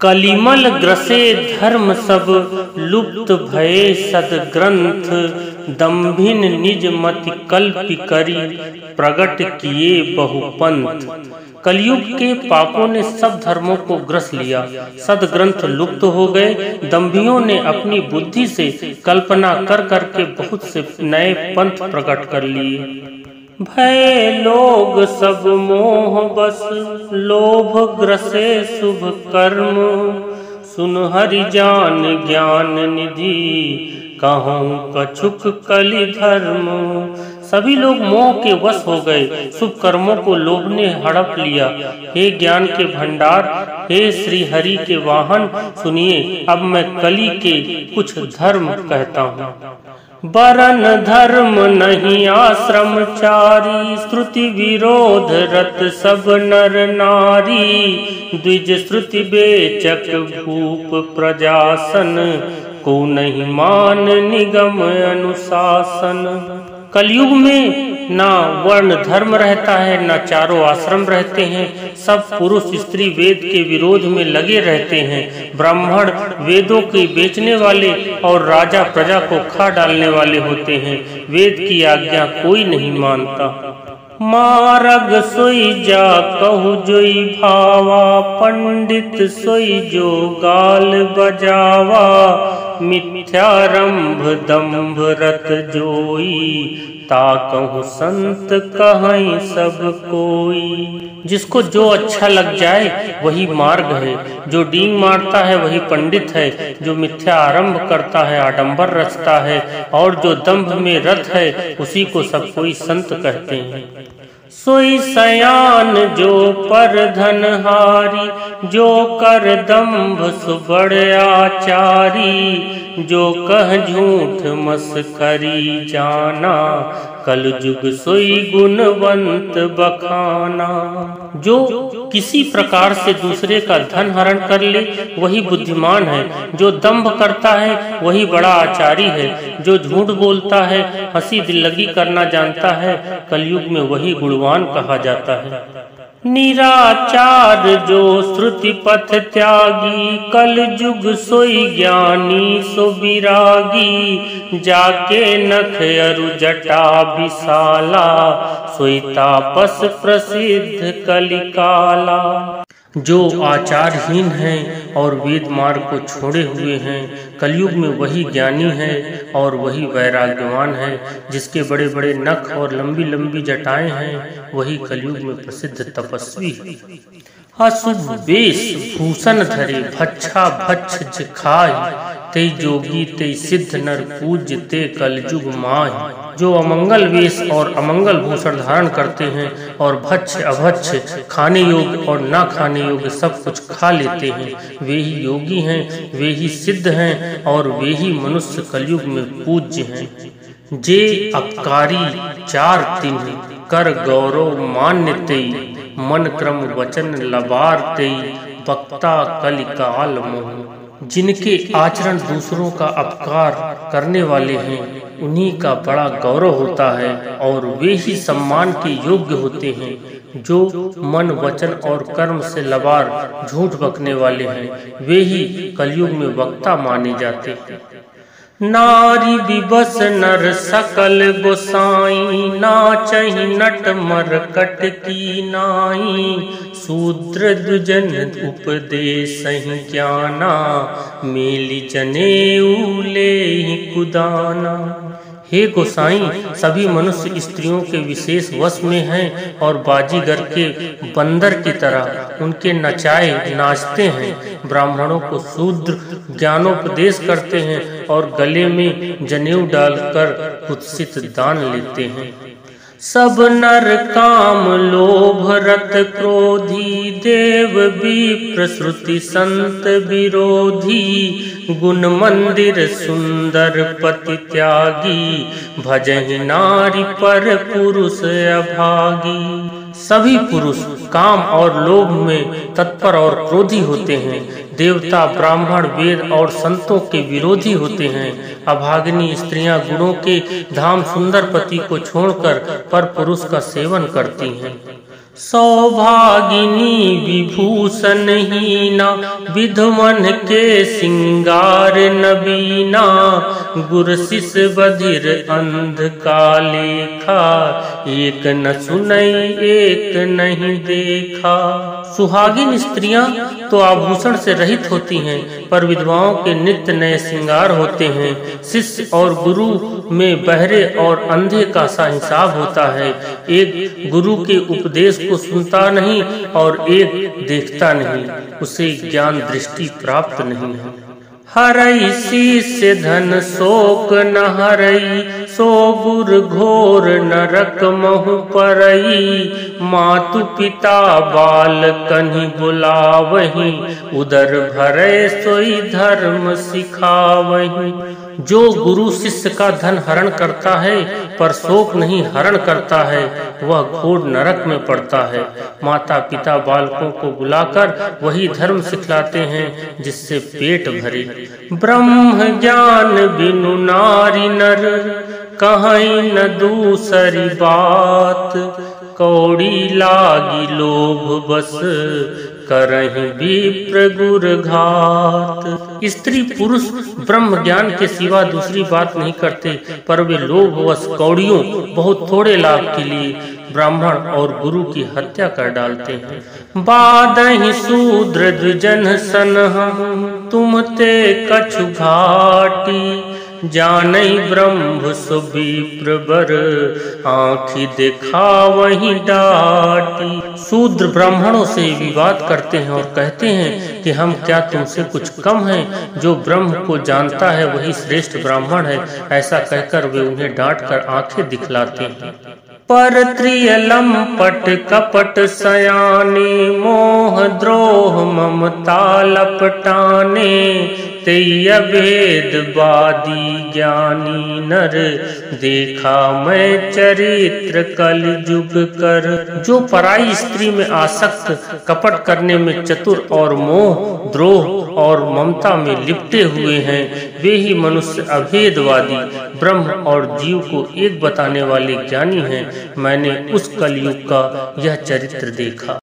कलिमल ग्रसे धर्म सब लुप्त भये सदग्रंथ, दम्भिन निज मति कल्पि करी प्रगट किए बहुपंथ। कलयुग के पापों ने सब धर्मों को ग्रस लिया, सदग्रंथ लुप्त हो गए। दम्भियों ने अपनी बुद्धि से कल्पना कर करके बहुत से नए पंथ प्रकट कर लिए। भय लोग सब मोह बस लोभ ग्रसे शुभ कर्म, सुन हरि जान ज्ञान निधि कहूँ कछुक कलि धर्म। सभी लोग मोह के वश हो गए, शुभ कर्मों को लोभ ने हड़प लिया। हे ज्ञान के भंडार, हे श्री हरि के वाहन, सुनिए अब मैं कलि के कुछ धर्म कहता हूँ। बरन धर्म नहीं आश्रमचारी, श्रुति विरोध रत सब नर नारी। द्विज श्रुति बेचक भूप प्रजासन, को नहीं मान निगम अनुशासन। कलयुग में ना वर्ण धर्म रहता है, ना चारों आश्रम रहते हैं। सब पुरुष स्त्री वेद के विरोध में लगे रहते हैं। ब्राह्मण वेदों के बेचने वाले और राजा प्रजा को खा डालने वाले होते हैं। वेद की आज्ञा कोई नहीं मानता। मारग सोई जा कहु जोई भावा, पंडित सोई जो गाल बजावा। मिथ्यारंभ दंभ रत जोई, ताकहु संत कहीं सब कोई। जिसको जो अच्छा लग जाए वही मार्ग है, जो डींग मारता है वही पंडित है। जो मिथ्या आरंभ करता है आडंबर रचता है, और जो दंभ में रत है उसी को सब कोई संत कहते हैं। सोई सयान जो पर धनहारी, जो कर दंभ सुबड़ आचारी। जो कह झूठ मस्करी जाना, कल जुग सोई गुणवंत बखाना। जो किसी प्रकार से दूसरे का धन हरण कर ले वही बुद्धिमान है। जो दंभ करता है वही बड़ा आचारी है। जो झूठ बोलता है, हंसी दिल्लगी करना जानता है, कलयुग में वही गुणवान कहा जाता है। निराचार जो श्रुति पथ त्यागी, कल जुग सोई ज्ञानी सो विरागी। जाके नख अरु जटा विशाला, सोई तापस प्रसिद्ध कलिकाला। जो आचारहीन हैं और वेद मार्ग को छोड़े हुए हैं, कलयुग में वही ज्ञानी है और वही वैराग्यवान है। जिसके बड़े बड़े नख और लंबी लंबी जटाएं हैं वही कलयुग में प्रसिद्ध तपस्वी है। अशुभ वेश भूषण धरे भच्छा भच्छ खाय, ते जोगी ते सिद्ध नर पूज्य ते कलयुग माय। जो अमंगल वेश और अमंगल भूषण धारण करते हैं और भक्ष अभक्ष खाने योग्य और ना खाने योग्य सब कुछ खा लेते हैं, वे ही योगी हैं, वे ही सिद्ध हैं और वे ही मनुष्य कलयुग में पूज्य हैं। जे अपकारी चार तिन्ह, कर गौरव मान्य तेई। मन क्रम वचन लबार तेई, वक्ता कलिकाल मोह। जिनके आचरण दूसरों का अपकार करने वाले हैं उन्हीं का बड़ा गौरव होता है और वे ही सम्मान के योग्य होते हैं। जो मन वचन और कर्म से लबार झूठ बकने वाले हैं वे ही कलयुग में वक्ता माने जाते हैं। नारी विबस नर सकल गोसाई, नाचहि नट मरकट की नाई। शूद्र दुजन उपदेसहि ज्ञाना, मेली जनेऊ लेहि कुदाना। हे गोसाई, सभी मनुष्य स्त्रियों के विशेष वश में हैं और बाजीगर के बंदर की तरह उनके नचाए नाचते हैं। ब्राह्मणों को शूद्र ज्ञानोपदेश करते हैं और गले में जनेऊ डालकर कुत्सित दान लेते हैं। सब नर काम लोभ रत क्रोधी, देव विप्र श्रुति संत विरोधी। गुण मंदिर सुंदर पति त्यागी, भजहि नारी पर पुरुष अभागी। सभी पुरुष काम और लोभ में तत्पर और क्रोधी होते हैं। देवता ब्राह्मण वेद और संतों के विरोधी होते हैं। अभागिनी स्त्रियां गुणों के धाम सुंदर पति को छोड़कर पर पुरुष का सेवन करती हैं। सौभागिनी विभूषण हीना, विधवन के सिंगार नबीना। गुर शिष बधिर अंध का लेखा, एक न सुनई एक नहीं देखा। सुहागिन स्त्रियां तो आभूषण से रहित होती हैं, पर विधवाओं के नित्य नए श्रृंगार होते हैं। शिष्य और गुरु में बहरे और अंधे का सा हिसाब होता है। एक गुरु के उपदेश को सुनता नहीं और एक देखता नहीं, उसे ज्ञान दृष्टि प्राप्त नहीं है। हरई शीश धन शोक न हरई, सो गुर घोर नरक महु परई। मातु पिता बाल कन्हि बुलावहि, उदर भरे सोई धर्म सिखावहि। जो गुरु शिष्य का धन हरण करता है पर शोक नहीं हरण करता है, वह घोर नरक में पड़ता है। माता पिता बालकों को बुलाकर वही धर्म सिखलाते हैं जिससे पेट भरे। ब्रह्म ज्ञान बिनु नारी नर, कहीं न दूसरी बात। कौड़ी लागी लोभ बस, करहि विप्र गुर घात। स्त्री पुरुष ब्रह्म ज्ञान के सिवा दूसरी बात नहीं करते, पर वे लोभवश कौड़ियों बहुत थोड़े लाभ के लिए ब्राह्मण और गुरु की हत्या कर डालते हैं। बादहि शूद्र द्विजन सनह, तुम ते कछु घाटी। जानई ब्रह्म सो विप्र बर, आँखि दिखावहि डाटी। शूद्र ब्राह्मणों से विवाद करते हैं और कहते हैं कि हम क्या तुमसे कुछ कम हैं? जो ब्रह्म को जानता है वही श्रेष्ठ ब्राह्मण है। ऐसा कहकर वे उन्हें डांटकर आंखें दिखलाते हैं। पर त्रियलम पट कपट सयाने, मोह द्रोह ममता लपटाने। तेय भेदवादी ज्ञानी नर, देखा मैं चरित्र कलयुग कर। जो पराई स्त्री में आसक्त, कपट करने में चतुर और मोह द्रोह और ममता में लिपटे हुए हैं, वे ही मनुष्य अभेदवादी ब्रह्म और जीव को एक बताने वाले ज्ञानी हैं। मैंने उस कलयुग का यह चरित्र देखा।